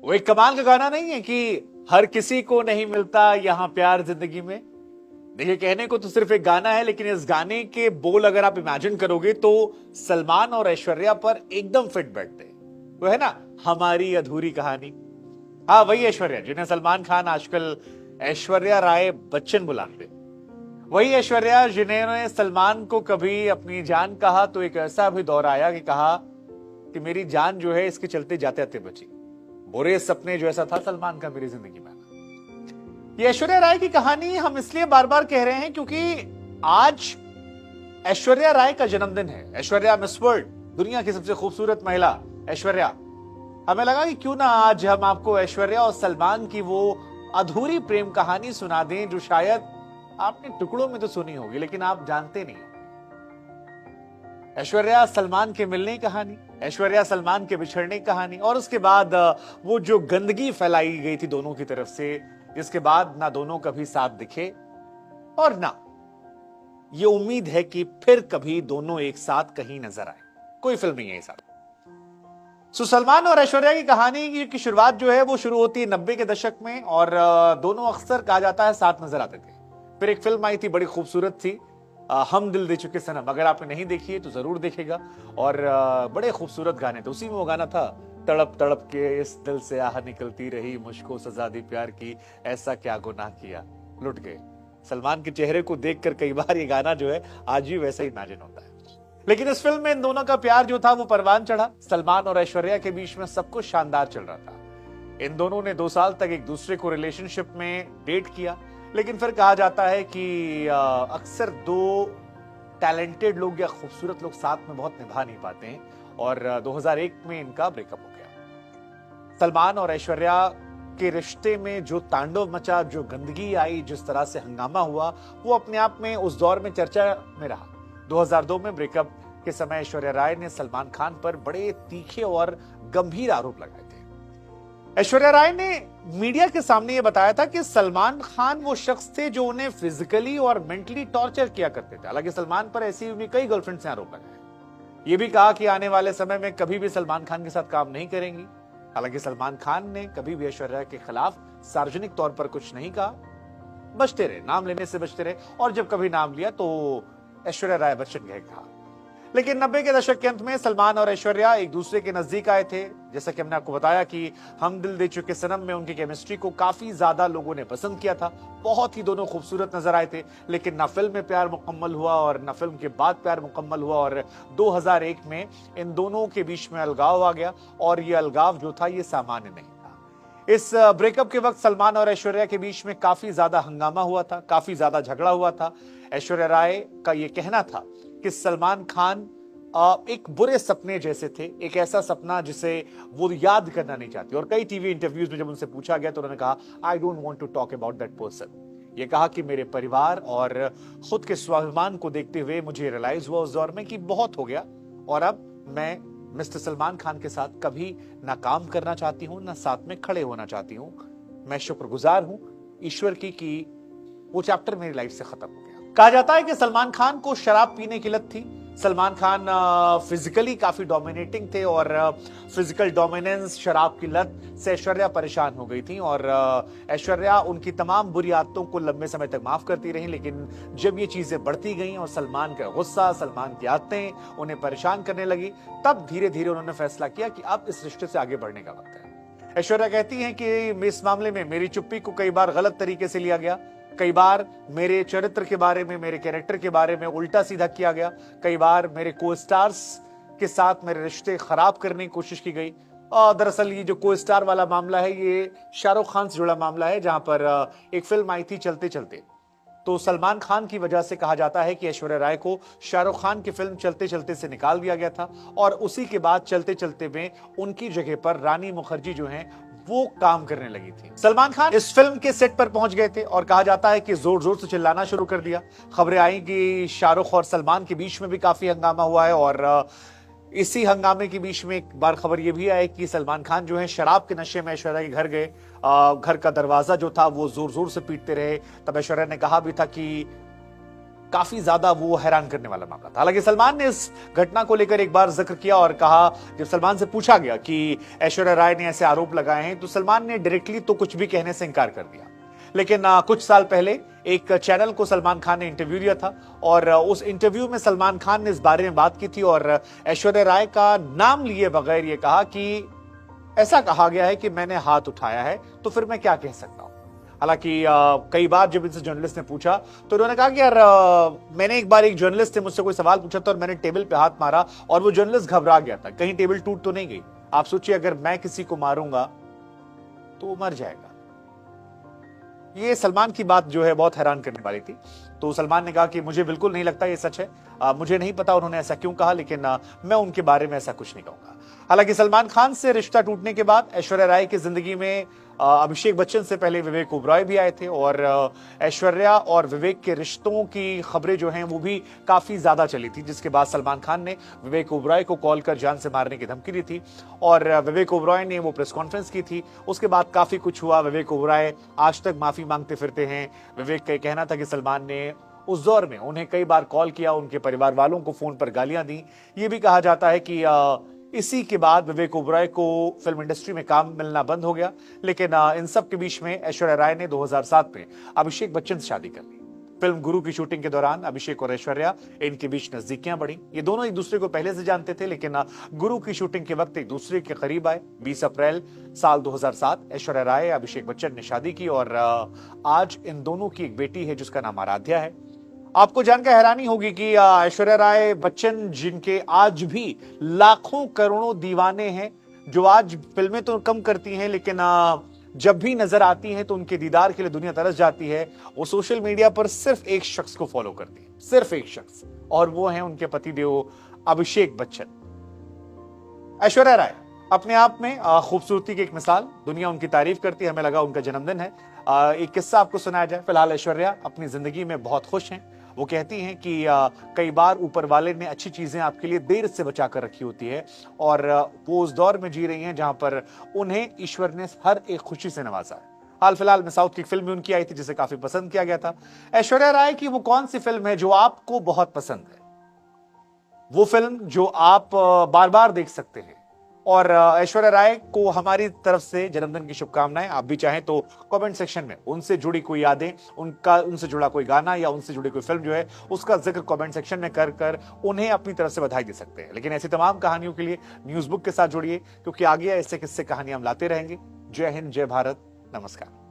वो एक कमाल का गाना नहीं है कि हर किसी को नहीं मिलता यहां प्यार जिंदगी में। देखिए, कहने को तो सिर्फ एक गाना है, लेकिन इस गाने के बोल अगर आप इमेजिन करोगे तो सलमान और ऐश्वर्या पर एकदम फिट बैठते हैं। वो है ना, हमारी अधूरी कहानी। हाँ, वही ऐश्वर्या जिन्हें सलमान खान आजकल ऐश्वर्या राय बच्चन बुलाते। वही ऐश्वर्या जिन्होंने सलमान को कभी अपनी जान कहा तो एक ऐसा भी दौर आया कि कहा कि मेरी जान जो है इसके चलते जाते जाते बची। बुरे सपने जो ऐसा था सलमान का मेरी जिंदगी में। ये ऐश्वर्या राय की कहानी हम इसलिए बार बार कह रहे हैं क्योंकि आज ऐश्वर्या राय का जन्मदिन है। ऐश्वर्या मिस वर्ल्ड, दुनिया की सबसे खूबसूरत महिला ऐश्वर्या। हमें लगा कि क्यों ना आज हम आपको ऐश्वर्या और सलमान की वो अधूरी प्रेम कहानी सुना दें जो शायद आपने टुकड़ों में तो सुनी होगी लेकिन आप जानते नहीं। ऐश्वर्या सलमान के मिलने की कहानी, ऐश्वर्या सलमान के बिछड़ने की कहानी, और उसके बाद वो जो गंदगी फैलाई गई थी दोनों की तरफ से, जिसके बाद ना दोनों कभी साथ दिखे और ना ये उम्मीद है कि फिर कभी दोनों एक साथ कहीं नजर आए। कोई फिल्म नहीं है साथ। सलमान और ऐश्वर्या की कहानी की शुरुआत जो है वो शुरू होती है 90 के दशक में, और दोनों अक्सर कहा जाता है साथ नजर आते थे। फिर एक फिल्म आई थी बड़ी खूबसूरत थी, हम दिल दे चुके सनम। अगर आपने नहीं देखी है तो जरूर देखेगा, और बड़े खूबसूरत गाने थे। उसी में वो गाना था, तड़प तड़प के इस दिल से आह निकलती रही, मुझको सजा दी प्यार की, ऐसा क्या गुनाह किया, लुट गए। सलमान के चेहरे को देखकर कई बार ये गाना जो है आज भी वैसा ही इमेजिन होता है। लेकिन इस फिल्म में इन दोनों का प्यार जो था वो परवान चढ़ा। सलमान और ऐश्वर्या के बीच में सब कुछ शानदार चल रहा था। इन दोनों ने 2 साल तक एक दूसरे को रिलेशनशिप में डेट किया, लेकिन फिर कहा जाता है कि अक्सर 2 टैलेंटेड लोग या खूबसूरत लोग साथ में बहुत निभा नहीं पाते हैं, और 2001 में इनका ब्रेकअप हो गया। सलमान और ऐश्वर्या के रिश्ते में जो तांडव मचा, जो गंदगी आई, जिस तरह से हंगामा हुआ, वो अपने आप में उस दौर में चर्चा में रहा। 2002 में ब्रेकअप के समय ऐश्वर्या राय ने सलमान खान पर बड़े तीखे और गंभीर आरोप लगाए थे। ऐश्वर्या राय ने मीडिया के सामने यह बताया था कि सलमान खान वो शख्स थे जो उन्हें फिजिकली और मेंटली टॉर्चर किया करते थे। हालांकि सलमान पर ऐसी भी कई गर्लफ्रेंड से आरोप लगाए। ये भी कहा कि आने वाले समय में कभी भी सलमान खान के साथ काम नहीं करेंगी। हालांकि सलमान खान ने कभी भी ऐश्वर्या के खिलाफ सार्वजनिक तौर पर कुछ नहीं कहा, बचते रहे, नाम लेने से बचते रहे, और जब कभी नाम लिया तो ऐश्वर्या राय बच्चन कहा। लेकिन 90 के दशक के अंत में सलमान और ऐश्वर्या एक दूसरे के नजदीक आए थे। जैसा कि हमने आपको बताया कि हम दिल दे चुके सनम में उनकी केमिस्ट्री को काफी ज्यादा लोगों ने पसंद किया था। बहुत ही दोनों खूबसूरत नजर आए थे, लेकिन ना फिल्म में प्यार मुकम्मल हुआ और ना फिल्म के बाद प्यार मुकम्मल हुआ, और 2001 में इन दोनों के बीच में अलगाव आ गया, और ये अलगाव जो था ये सामान्य नहीं था। इस ब्रेकअप के वक्त सलमान और ऐश्वर्या के बीच में काफी ज्यादा हंगामा हुआ था, काफी ज्यादा झगड़ा हुआ था। ऐश्वर्या राय का यह कहना था कि सलमान खान एक बुरे सपने जैसे थे, एक ऐसा सपना जिसे वो याद करना नहीं चाहती। और कई टीवी इंटरव्यूज में जब उनसे पूछा गया तो उन्होंने कहा, I don't want to talk about that person. ये कहा कि मेरे परिवार और खुद के स्वाभिमान को देखते हुए मुझे रियलाइज हुआ उस दौर में कि बहुत हो गया, और अब मैं मिस्टर सलमान खान के साथ कभी ना काम करना चाहती हूं, ना साथ में खड़े होना चाहती हूं। मैं शुक्रगुजार हूं ईश्वर की कि वो चैप्टर मेरी लाइफ से खत्म हो गया। कहा जाता है कि सलमान खान को शराब पीने की लत थी। सलमान खान फिजिकली काफी डोमिनेटिंग थे, और फिजिकल डोमिनेंस, शराब की लत से ऐश्वर्या परेशान हो गई थी, और ऐश्वर्या उनकी तमाम बुरी आदतों को लंबे समय तक माफ करती रही। लेकिन जब ये चीजें बढ़ती गईं और सलमान का गुस्सा, सलमान की आदतें उन्हें परेशान करने लगी, तब धीरे धीरे उन्होंने फैसला किया कि अब इस रिश्ते से आगे बढ़ने का वक्त है। ऐश्वर्या कहती हैं कि इस मामले में मेरी चुप्पी को कई बार गलत तरीके से लिया गया, कई बार मेरे चरित्र के बारे में, मेरे कैरेक्टर के बारे में उल्टा सीधा किया गया, कई बार मेरे को स्टार्स के साथ मेरे रिश्ते खराब करने की कोशिश की गई। दरअसल ये जो को स्टार वाला मामला है ये शाहरुख खान से जुड़ा मामला है, जहां पर एक फिल्म आई थी चलते चलते, तो सलमान खान की वजह से कहा जाता है कि ऐश्वर्या राय को शाहरुख खान की फिल्म चलते चलते से निकाल दिया गया था, और उसी के बाद चलते चलते में उनकी जगह पर रानी मुखर्जी जो हैं वो काम करने लगी थी। सलमान खान इस फिल्म के सेट पर पहुंच गए थे, और कहा जाता है कि जोर जोर से चिल्लाना शुरू कर दिया। खबरें आई कि शाहरुख और सलमान के बीच में भी काफी हंगामा हुआ है, और इसी हंगामे के बीच में एक बार खबर यह भी आई कि सलमान खान जो है शराब के नशे में ऐश्वर्या के घर गए। घर का दरवाजा जो था वो जोर जोर से पीटते रहे। तब ऐश्वर्या ने कहा भी था कि काफी ज्यादा वो हैरान करने वाला मामला था। हालांकि सलमान ने इस घटना को लेकर एक बार जिक्र किया और कहा, जब सलमान से पूछा गया कि ऐश्वर्या राय ने ऐसे आरोप लगाए हैं, तो सलमान ने डायरेक्टली तो कुछ भी कहने से इनकार कर दिया। लेकिन कुछ साल पहले एक चैनल को सलमान खान ने इंटरव्यू दिया था और उस इंटरव्यू में सलमान खान ने इस बारे में बात की थी और ऐश्वर्या राय का नाम लिए बगैर ये कहा कि ऐसा कहा गया है कि मैंने हाथ उठाया है, तो फिर मैं क्या कह सकता हूं। हालांकि कई बार जब इनसे जर्नलिस्ट ने पूछा तो उन्होंने कहा कि यार मैंने एक बार एक जर्नलिस्ट से मुझसे कोई सवाल पूछा था और मैंने टेबल पे हाथ मारा और वो जर्नलिस्ट घबरा गया था, कहीं टेबल टूट तो नहीं गई। आप सोचिए अगर मैं किसी को मारूंगा तो वो मर जाएगा। ये सलमान की बात जो है बहुत हैरान करने वाली थी। तो सलमान ने कहा कि मुझे बिल्कुल नहीं लगता ये सच है, मुझे नहीं पता उन्होंने ऐसा क्यों कहा, लेकिन मैं उनके बारे में ऐसा कुछ नहीं कहूंगा। हालांकि सलमान खान से रिश्ता टूटने के बाद ऐश्वर्या राय की जिंदगी में अभिषेक बच्चन से पहले विवेक ओबरॉय भी आए थे और ऐश्वर्या और विवेक के रिश्तों की खबरें जो हैं वो भी काफी ज्यादा चली थी, जिसके बाद सलमान खान ने विवेक ओबरॉय को कॉल कर जान से मारने की धमकी दी थी और विवेक ओबरॉय ने वो प्रेस कॉन्फ्रेंस की थी। उसके बाद काफी कुछ हुआ। विवेक ओबरॉय आज तक माफी मांगते फिरते हैं। विवेक का कहना था कि सलमान ने उस दौर में उन्हें कई बार कॉल किया, उनके परिवार वालों को फोन पर गालियां दी। ये भी कहा जाता है कि इसी के बाद विवेक ओबरॉय को फिल्म इंडस्ट्री में काम मिलना बंद हो गया। लेकिन इन सब के बीच में ऐश्वर्या राय ने 2007 में अभिषेक बच्चन से शादी कर ली। फिल्म गुरु की शूटिंग के दौरान अभिषेक और ऐश्वर्या इनके बीच नजदीकियां बढ़ी। ये दोनों एक दूसरे को पहले से जानते थे, लेकिन गुरु की शूटिंग के वक्त एक दूसरे के करीब आए। 20 अप्रैल साल 2007 ऐश्वर्या राय अभिषेक बच्चन ने शादी की और आज इन दोनों की एक बेटी है जिसका नाम आराध्या है। आपको जानकर हैरानी होगी कि ऐश्वर्या राय बच्चन, जिनके आज भी लाखों करोड़ों दीवाने हैं, जो आज फिल्में तो कम करती हैं लेकिन जब भी नजर आती हैं तो उनके दीदार के लिए दुनिया तरस जाती है। वो सोशल मीडिया पर सिर्फ एक शख्स को फॉलो करती है, सिर्फ एक शख्स, और वो है उनके पतिदेव अभिषेक बच्चन। ऐश्वर्या राय अपने आप में खूबसूरती की एक मिसाल, दुनिया उनकी तारीफ करती है। हमें लगा उनका जन्मदिन है, एक किस्सा आपको सुनाया जाए। फिलहाल ऐश्वर्या अपनी जिंदगी में बहुत खुश हैं। वो कहती हैं कि कई बार ऊपर वाले ने अच्छी चीजें आपके लिए देर से बचा कर रखी होती है और वो उस दौर में जी रही हैं जहां पर उन्हें ईश्वर ने हर एक खुशी से नवाजा है। हाल फिलहाल में साउथ की फिल्म भी उनकी आई थी जिसे काफी पसंद किया गया था। ऐश्वर्या राय की वो कौन सी फिल्म है जो आपको बहुत पसंद है, वो फिल्म जो आप बार बार देख सकते हैं? और ऐश्वर्या राय को हमारी तरफ से जन्मदिन की शुभकामनाएं। आप भी चाहें तो कमेंट सेक्शन में उनसे जुड़ी कोई यादें, उनसे जुड़ा कोई गाना या उनसे जुड़ी कोई फिल्म जो है उसका जिक्र कमेंट सेक्शन में कर उन्हें अपनी तरफ से बधाई दे सकते हैं। लेकिन ऐसी तमाम कहानियों के लिए न्यूज बुक के साथ जुड़िए, क्योंकि आगे ऐसे किस्से कहानियां हम लाते रहेंगे। जय हिंद, जय भारत, नमस्कार।